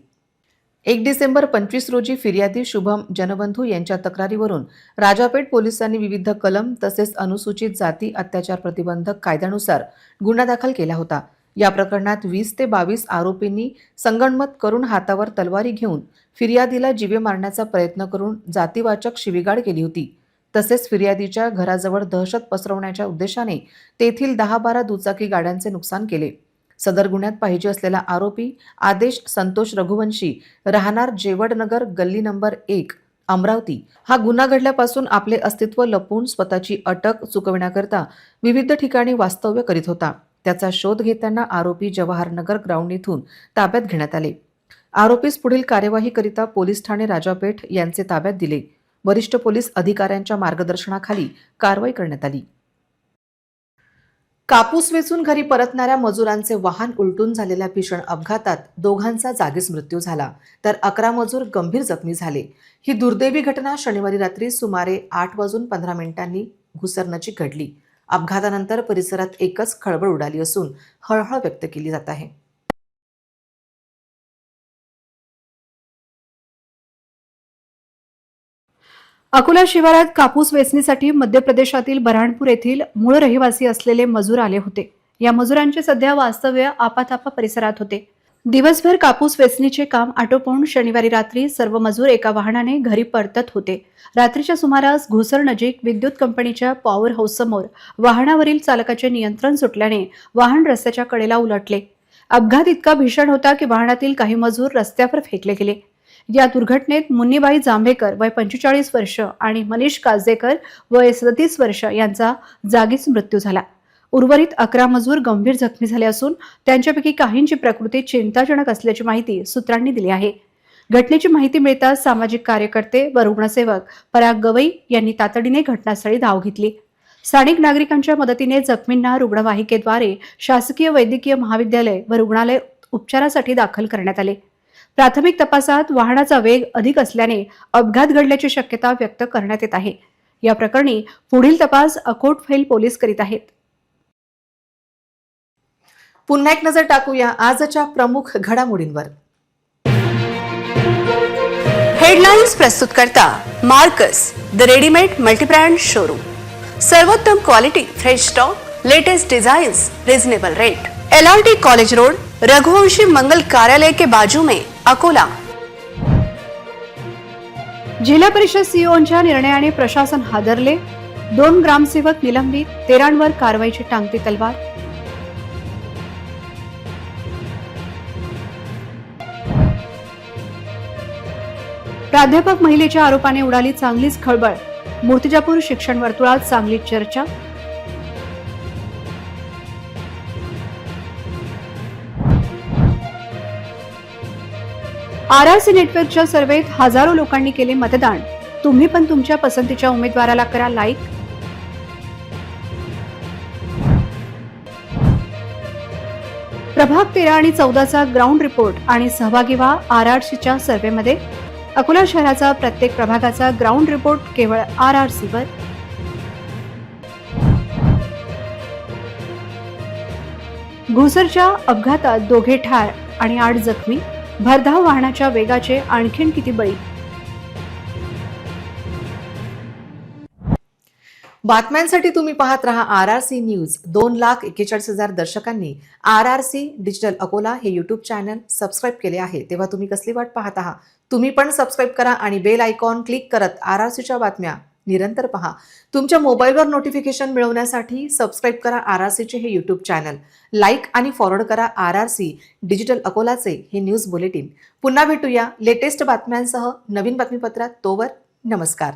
1 डिसेंबर 25 रोजी फिर्यादी शुभम जनबंधू यांच्या तक्रारीवरून राजापेठ पोलिसांनी विविध कलम तसेच अनुसूचित जाती अत्याचार प्रतिबंधक कायद्यानुसार गुन्हा दाखल केला होता। या प्रकरणात 20 ते 22 आरोपींनी संगनमत करून हातावर तलवारी घेऊन फिर्यादीला जीवे मारण्याचा प्रयत्न करून जातीवाचक शिवीगाळ केली होती। तसेच फिर्यादीच्या घराजवळ दहशत पसरवण्याच्या उद्देशाने तेथील 10-12 दुचाकी गाड्यांचे नुकसान केले। सदर गुन्ह्यात पाहिजे असलेला आरोपी आदेश संतोष रघुवंशी राहणार जेवडनगर गल्ली नंबर 1 अमरावती हा गुन्हा घडल्यापासून आपले अस्तित्व लपवून स्वतःची अटक चुकविण्याकरता विविध ठिकाणी वास्तव्य करीत होता। त्याचा शोध घेताना आरोपी जवाहरनगर ग्राउंड येथून ताब्यात घेण्यात आले। आरोपीस पुढील कार्यवाहीकरिता पोलीस ठाणे राजापेठ यांचे ताब्यात दिले। वरिष्ठ पोलीस अधिकाऱ्यांच्या मार्गदर्शनाखाली कारवाई करण्यात आली। कापूस वेचून घरी परतणाऱ्या मजुरांचे वाहन उलटून झालेल्या भीषण अपघातात दोघांचा जागीच मृत्यू झाला, तर 11 मजूर गंभीर जखमी झाले। ही दुर्दैवी घटना शनिवारी रात्री सुमारे 8:15 घुसरणाची घडली। अपघातानंतर परिसरात एकच खळबळ उडाली असून हळहळ व्यक्त केली जात आहे। अकोला शिवारात कापूस वेचणीसाठी मध्य प्रदेशातील बऱ्हाणपूर येथील मूळ रहिवासी असलेले मजूर आले होते। या मजुरांचे सध्या वास्तव्य आपातापा परिसरात होते। दिवसभर कापूस वेचणीचे काम आटोपवून शनिवारी रात्री सर्व मजूर एका वाहनाने घरी परतत होते। रात्रीच्या सुमारास घोसर नजीक विद्युत कंपनीच्या पॉवर हाऊस समोर वाहनावरील चालकाचे नियंत्रण सुटल्याने वाहन रस्त्याच्या कडेला उलटले। अपघात इतका भीषण होता की वाहनातील काही मजूर रस्त्यावर फेकले गेले। या दुर्घटनेत मुन्नीबाई जांभेकर वय 45 वर्ष आणि मनीष काजेकर वय 37 वर्ष यांचा जागीच मृत्यू झाला। उर्वरित 11 मजूर गंभीर जखमी झाले असून त्यांच्यापैकी काहींची प्रकृती चिंताजनक असल्याची माहिती सूत्रांनी दिली आहे। घटनेची माहिती मिळताच सामाजिक कार्यकर्ते व रुग्णसेवक पराग गवई यांनी तातडीने घटनास्थळी धाव घेतली. स्थानिक नागरिकांच्या मदतीने जखमींना रुग्णवाहिकेद्वारे शासकीय वैद्यकीय महाविद्यालय व रुग्णालय उपचारासाठी दाखल करण्यात आले. प्राथमिक तपासात वाहनाचा वेग अधिक असल्याने अपघात घडल्याची शक्यता व्यक्त करण्यात येत आहे. या प्रकरणी पुढील तपास अकोटफैल पोलीस करीत आहेत. पुन्हा एक नजर टाकूया आजच्या प्रमुख घडामोडींवर. हेडलाईन्स प्रस्तुत करता Marcus the readymade multibrand showroom. सर्वोत्तम quality, fresh stock, latest designs, reasonable rate. LRT college road, Raghuvanshi Mangal Karyalay के बाजू में, अकोला. जिल्हा परिषद सीईओंच्या निर्णयाने प्रशासन हादरले. 2 ग्रामसेवक निलंबित, 13 कारवाईची टांगती तलवार. प्राध्यापक महिलेच्या आरोपाने उडाली चांगलीच खळबळ. मूर्तिजापूर शिक्षण वर्तुळात चांगलीच चर्चा. RRC नेटवर्कच्या सर्वेत हजारो लोकांनी केले मतदान. तुम्ही पण तुमच्या पसंतीच्या उमेदवाराला करा लाईक. प्रभाग 13 आणि 14चा ग्राउंड रिपोर्ट आणि सहभागी व्हा RRCच्या सर्वेमध्ये. अकोला शहराचा प्रत्येक प्रभागाचा ग्राउंड रिपोर्ट केवळ RRCवर. घुसरच्या अपघातात 2 ठार आणि 8 जखमी. भरधाव वाहनाच्या वेगाचे आणखीन किती बळी. बातम्यांसाठी तुम्ही पाहत रहा RRC news. 2,41,000 दर्शकांनी RRC digital Akola हे युट्यूब चॅनल सबस्क्राईब केले आहे. तेव्हा तुम्ही कसली वाट पाहत आहात? तुम्ही पण सबस्क्राईब करा आणि बेल आयकॉन क्लिक करत RRCच्या बातम्या निरंतर पहा. तुमच्या मोबाईलवर नोटिफिकेशन मिळवण्यासाठी सबस्क्राईब करा RRCचे हे युट्यूब चॅनल. लाईक आणि फॉरवर्ड करा RRC डिजिटल अकोलाचे हे न्यूज बुलेटिन. पुन्हा भेटूया लेटेस्ट बातम्यांसह नवीन बातमीपत्रात. तोवर नमस्कार.